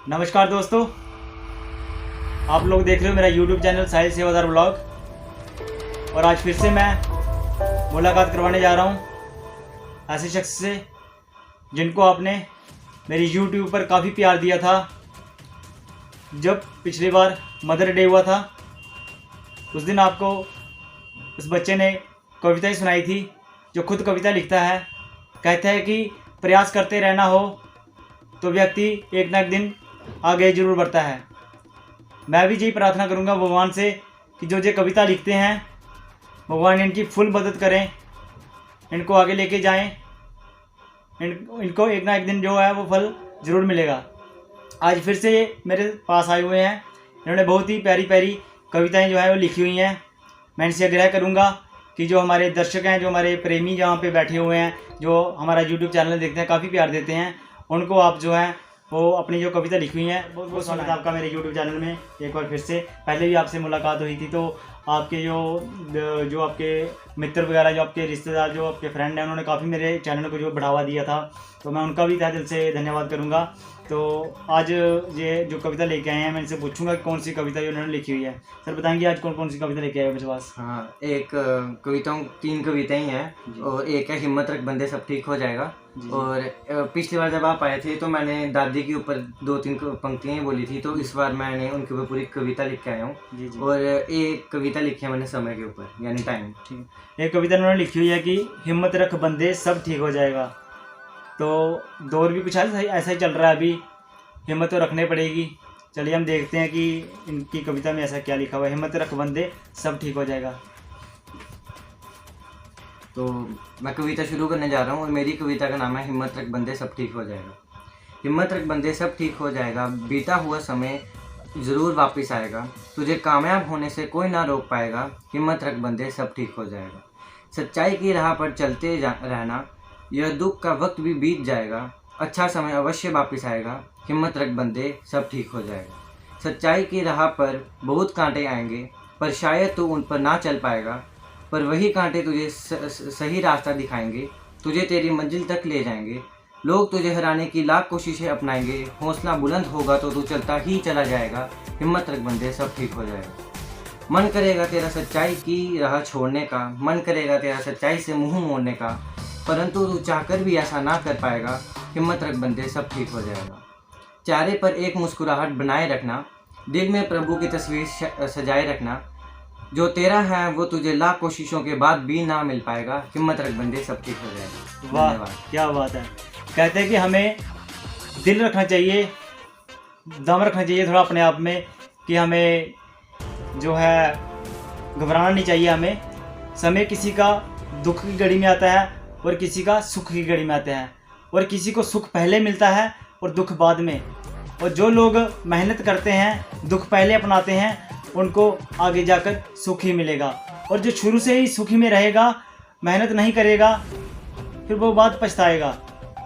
नमस्कार दोस्तों, आप लोग देख रहे हो मेरा YouTube चैनल साहिल सेवादार ब्लॉग। और आज फिर से मैं मुलाकात करवाने जा रहा हूँ ऐसे शख्स से जिनको आपने मेरी YouTube पर काफ़ी प्यार दिया था। जब पिछली बार मदर डे हुआ था उस दिन आपको उस बच्चे ने कविताएं सुनाई थी, जो खुद कविता लिखता है। कहता है कि प्रयास करते रहना हो तो व्यक्ति एक ना एक दिन आगे ज़रूर बढ़ता है। मैं भी यही प्रार्थना करूंगा भगवान से कि जो कविता लिखते हैं भगवान इनकी फुल मदद करें, इनको आगे लेके जाएं, इनको एक ना एक दिन जो है वो फल ज़रूर मिलेगा। आज फिर से ये मेरे पास आए हुए हैं। इन्होंने बहुत ही प्यारी प्यारी कविताएं जो है वो लिखी हुई हैं। मैं इनसे आग्रह करूंगा कि जो हमारे दर्शक हैं, जो हमारे प्रेमी जहाँ पे बैठे हुए हैं, जो हमारा YouTube चैनल देखते हैं, काफ़ी प्यार देते हैं, उनको आप जो है वो अपनी जो कविता लिखी हुई हैं बहुत बहुत स्वागत है आपका मेरे YouTube चैनल में। एक बार फिर से पहले भी आपसे मुलाकात हुई थी, तो आपके जो आपके मित्र वगैरह, जो आपके रिश्तेदार, जो आपके फ्रेंड हैं, उन्होंने काफ़ी मेरे चैनल को जो बढ़ावा दिया था, तो मैं उनका भी तहे दिल से धन्यवाद करूँगा। तो आज ये जो कविता लेके आए हैं, मैं इनसे पूछूंगा कि कौन सी कविता ये उन्होंने लिखी हुई है। सर बताएंगे आज कौन कौन सी कविता लेके आए हो मेरे पास? हाँ, एक कविताओं 3 कविताएं हैं और एक है हिम्मत रख बंदे सब ठीक हो जाएगा। और पिछली बार जब आप आए थे तो मैंने दादी के ऊपर 2-3 पंक्तियाँ बोली थी, तो इस बार मैंने उनके ऊपर पूरी कविता लिख के आया हूँ। और एक कविता लिखी है मैंने समय के ऊपर, यानी टाइम। ठीक है, एक कविता उन्होंने लिखी हुई है कि हिम्मत रख बंदे सब ठीक हो जाएगा। तो दौर भी कुछ ऐसा ही चल रहा है, अभी हिम्मत तो रखनी पड़ेगी। चलिए हम देखते हैं कि इनकी कविता में ऐसा क्या लिखा हुआ है। हिम्मत रख बंदे सब ठीक हो जाएगा। तो मैं कविता शुरू करने जा रहा हूँ और मेरी कविता का नाम है हिम्मत रख बंदे सब ठीक हो जाएगा। हिम्मत रख बंदे सब ठीक हो जाएगा, बीता हुआ समय ज़रूर वापस आएगा, तुझे कामयाब होने से कोई ना रोक पाएगा। हिम्मत रख बंदे सब ठीक हो जाएगा। सच्चाई की राह पर चलते रहना, यह दुख का वक्त भी बीत जाएगा, अच्छा समय अवश्य वापस आएगा। हिम्मत रख बंदे सब ठीक हो जाएगा। सच्चाई की राह पर बहुत कांटे आएंगे, पर शायद तू उन पर ना चल पाएगा, पर वही कांटे तुझे सही रास्ता दिखाएंगे, तुझे तेरी मंजिल तक ले जाएंगे। लोग तुझे हराने की लाख कोशिशें अपनाएंगे, हौसला बुलंद होगा तो तू चलता ही चला जाएगा। हिम्मत रख बंदे सब ठीक हो जाएगा। मन करेगा तेरा सच्चाई की राह छोड़ने का, मन करेगा तेरा सच्चाई से मुंह मोड़ने का, परंतु तू चाहकर भी ऐसा ना कर पाएगा। हिम्मत रख बंदे सब ठीक हो जाएगा। चेहरे पर एक मुस्कुराहट बनाए रखना, दिल में प्रभु की तस्वीर सजाए रखना, जो तेरा है वो तुझे लाख कोशिशों के बाद भी ना मिल पाएगा। हिम्मत रख बंदे सब ठीक हो जाएगा। वाह, क्या बात है। कहते हैं कि हमें दिल रखना चाहिए, दम रखना चाहिए थोड़ा अपने आप में, कि हमें जो है घबराना नहीं चाहिए। हमें समय किसी का दुख की घड़ी में आता है और किसी का सुख की घड़ी में आता है, और किसी को सुख पहले मिलता है और दुख बाद में। और जो लोग मेहनत करते हैं, दुख पहले अपनाते हैं, उनको आगे जाकर सुख ही मिलेगा। और जो शुरू से ही सुखी में रहेगा, मेहनत नहीं करेगा, फिर वो बात पछताएगा।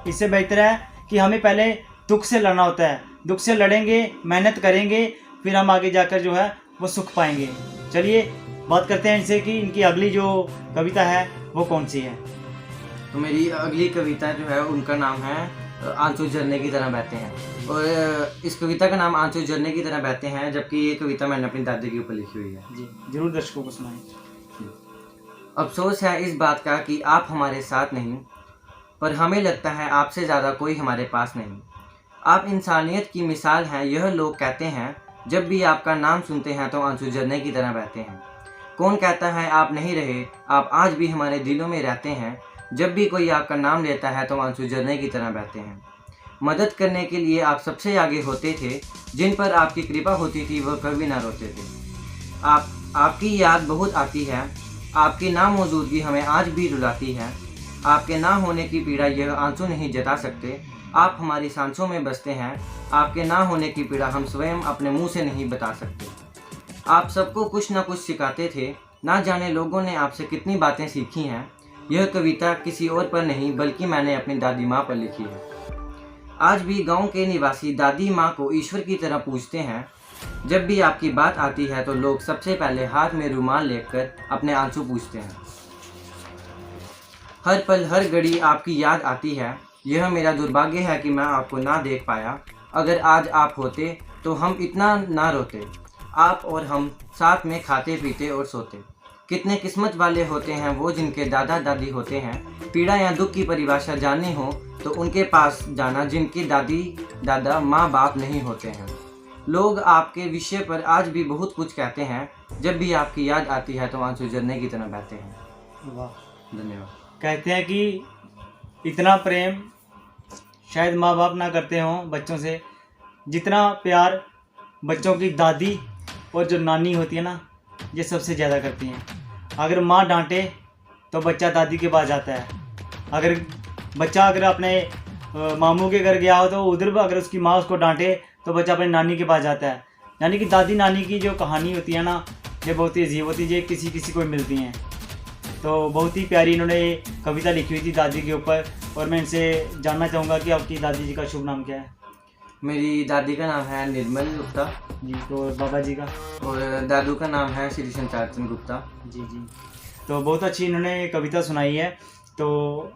इससे बेहतर है कि हमें पहले दुख से लड़ना होता है। दुख से लड़ेंगे, मेहनत करेंगे, फिर हम आगे जाकर जो है वो सुख पाएंगे। चलिए बात करते हैं इनसे कि इनकी अगली जो कविता है वो कौन सी है। तो मेरी अगली कविता जो है उनका नाम है आंसू झरने की तरह बहते हैं। और इस कविता का नाम आंसू झरने की तरह बहते हैं, जबकि ये कविता मैंने अपनी दादी के ऊपर लिखी हुई है। जी जरूर दर्शकों को सुनाएं। अफसोस है इस बात का कि आप हमारे साथ नहीं, पर हमें लगता है आपसे ज़्यादा कोई हमारे पास नहीं। आप इंसानियत की मिसाल हैं, यह लोग कहते हैं, जब भी आपका नाम सुनते हैं तो आंसू झरने की तरह बहते हैं। कौन कहता है आप नहीं रहे, आप आज भी हमारे दिलों में रहते हैं। जब भी कोई आपका नाम लेता है तो आंसू झरने की तरह बहते हैं। मदद करने के लिए आप सबसे आगे होते थे, जिन पर आपकी कृपा होती थी वह कभी ना रोते थे। आपकी याद बहुत आती है, आपकी नामौजूदगी हमें आज भी रुलाती है। आपके ना होने की पीड़ा यह आंसू नहीं जता सकते, आप हमारी सांसों में बसते हैं। आपके ना होने की पीड़ा हम स्वयं अपने मुंह से नहीं बता सकते। आप सबको कुछ ना कुछ सिखाते थे, ना जाने लोगों ने आपसे कितनी बातें सीखी हैं। यह कविता किसी और पर नहीं बल्कि मैंने अपनी दादी माँ पर लिखी है। आज भी गांव के निवासी दादी माँ को ईश्वर की तरह पूजते हैं। जब भी आपकी बात आती है तो लोग सबसे पहले हाथ में रुमाल लेकर अपने आंसू पूछते हैं। हर पल हर घड़ी आपकी याद आती है, यह मेरा दुर्भाग्य है कि मैं आपको ना देख पाया। अगर आज आप होते तो हम इतना ना रोते। आप और हम साथ में खाते पीते और सोते। कितने किस्मत वाले होते हैं वो जिनके दादा दादी होते हैं। पीड़ा या दुख की परिभाषा जाननी हो तो उनके पास जाना जिनकी दादी दादा माँ बाप नहीं होते हैं। लोग आपके विषय पर आज भी बहुत कुछ कहते हैं। जब भी आपकी याद आती है तो आंसू झरने की तरह बहते हैं। वाह। धन्यवाद। कहते हैं कि इतना प्रेम शायद माँ बाप ना करते हों बच्चों से, जितना प्यार बच्चों की दादी और जो नानी होती है ना, ये सबसे ज़्यादा करती हैं। अगर माँ डांटे तो बच्चा दादी के पास जाता है। अगर बच्चा अपने मामू के घर गया हो तो उधर भी अगर उसकी माँ उसको डांटे तो बच्चा अपने नानी के पास जाता है। यानी कि दादी नानी की जो कहानी होती है ना, ये बहुत ही अजीब होती है, ये किसी किसी को मिलती हैं। तो बहुत ही प्यारी इन्होंने ये कविता लिखी हुई थी दादी के ऊपर। और मैं इनसे जानना चाहूँगा कि आपकी दादी जी का शुभ नाम क्या है? मेरी दादी का नाम है निर्मल गुप्ता जी। तो बाबा जी का? और दादू का नाम है श्री संचार चंद गुप्ता। जी जी। तो बहुत अच्छी इन्होंने कविता सुनाई है। तो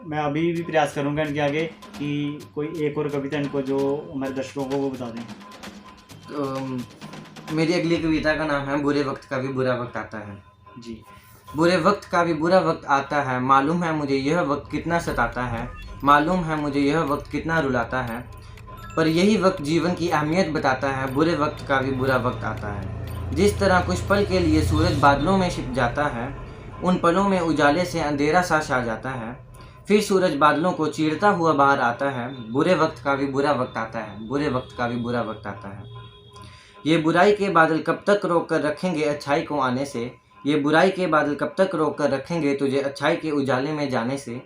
मैं अभी भी प्रयास करूँगा इनके आगे कि कोई एक और कविता इनको जो हमारे दर्शकों को वो बता दें। तो मेरी अगली कविता का नाम है बुरे वक्त का भी बुरा वक्त आता है। जी। बुरे वक्त का भी बुरा वक्त आता है, मालूम है मुझे यह वक्त कितना सताता है, मालूम है मुझे यह वक्त कितना रुलाता है, पर यही वक्त जीवन की अहमियत बताता है। बुरे वक्त का भी बुरा वक्त आता है। जिस तरह कुछ पल के लिए सूरज बादलों में छिप जाता है, उन पलों में उजाले से अंधेरा सा छा जाता है, फिर सूरज बादलों को चीरता हुआ बाहर आता है। बुरे वक्त का भी बुरा वक्त आता है, बुरे वक्त का भी बुरा वक्त आता है। ये बुराई के बादल कब तक रोक कर रखेंगे अच्छाई को आने से, ये बुराई के बादल कब तक रोक कर रखेंगे तुझे अच्छाई के उजाले में जाने से।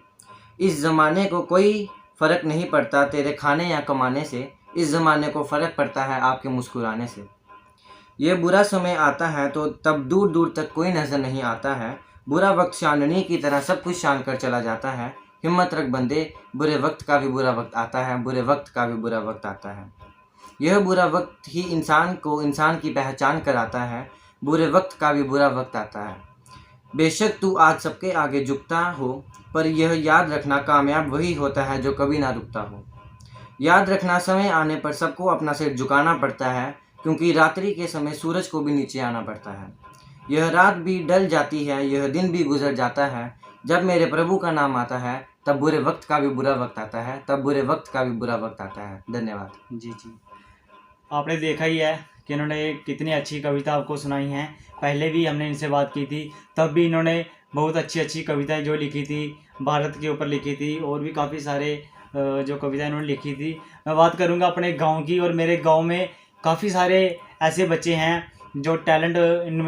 इस ज़माने को कोई फ़र्क नहीं पड़ता तेरे खाने या कमाने से, इस ज़माने को फ़र्क पड़ता है आपके मुस्कुराने से। ये बुरा समय आता है तो तब दूर दूर तक कोई नज़र नहीं आता है। बुरा वक्त चांदनी की तरह सब कुछ छान कर चला जाता है। हिम्मत रख बंदे, बुरे वक्त का भी बुरा वक्त आता है, बुरे वक्त का भी बुरा वक्त आता है। यह बुरा वक्त ही इंसान को इंसान की पहचान कराता है। बुरे वक्त का भी बुरा वक्त आता है। बेशक तू आज सबके आगे झुकता हो, पर यह याद रखना कामयाब वही होता है जो कभी ना रुकता हो। याद रखना समय आने पर सबको अपना सिर झुकाना पड़ता है, क्योंकि रात्रि के समय सूरज को भी नीचे आना पड़ता है। यह रात भी ढल जाती है, यह दिन भी गुजर जाता है। जब मेरे प्रभु का नाम आता है तब बुरे वक्त का भी बुरा वक्त आता है, तब बुरे वक्त का भी बुरा वक्त आता है। धन्यवाद। जी जी। आपने देखा ही है कि इन्होंने कितनी अच्छी कविता आपको सुनाई हैं। पहले भी हमने इनसे बात की थी, तब भी इन्होंने बहुत अच्छी अच्छी कविताएं जो लिखी थी भारत के ऊपर लिखी थी, और भी काफ़ी सारे जो कविताएं इन्होंने लिखी थी। मैं बात करूंगा अपने गांव की, और मेरे गांव में काफ़ी सारे ऐसे बच्चे हैं जो टैलेंट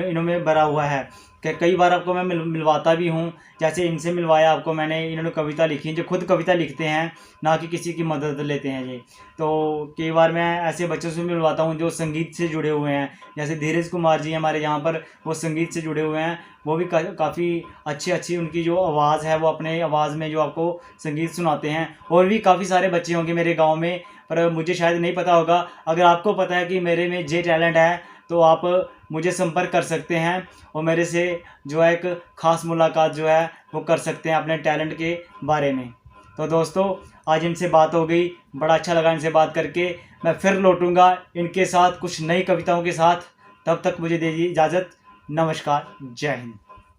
इनमें भरा हुआ है कि कई बार आपको मैं मिलवाता भी हूँ। जैसे इनसे मिलवाया आपको मैंने, इन्होंने कविता लिखी, जो खुद कविता लिखते हैं, ना कि किसी की मदद लेते हैं ये। तो कई बार मैं ऐसे बच्चों से मिलवाता हूँ जो संगीत से जुड़े हुए हैं। जैसे धीरज कुमार जी हमारे यहाँ पर, वो संगीत से जुड़े हुए हैं। वो भी काफ़ी अच्छी उनकी जो आवाज़ है, वो अपने आवाज़ में जो आपको संगीत सुनाते हैं। और भी काफ़ी सारे बच्चे होंगे मेरे गाँव में, पर मुझे शायद नहीं पता होगा। अगर आपको पता है कि मेरे में ये टैलेंट है तो आप मुझे संपर्क कर सकते हैं, और मेरे से जो है एक ख़ास मुलाकात जो है वो कर सकते हैं अपने टैलेंट के बारे में। तो दोस्तों, आज इनसे बात हो गई, बड़ा अच्छा लगा इनसे बात करके। मैं फिर लौटूंगा इनके साथ कुछ नई कविताओं के साथ। तब तक मुझे दीजिए इजाज़त। नमस्कार, जय हिंद।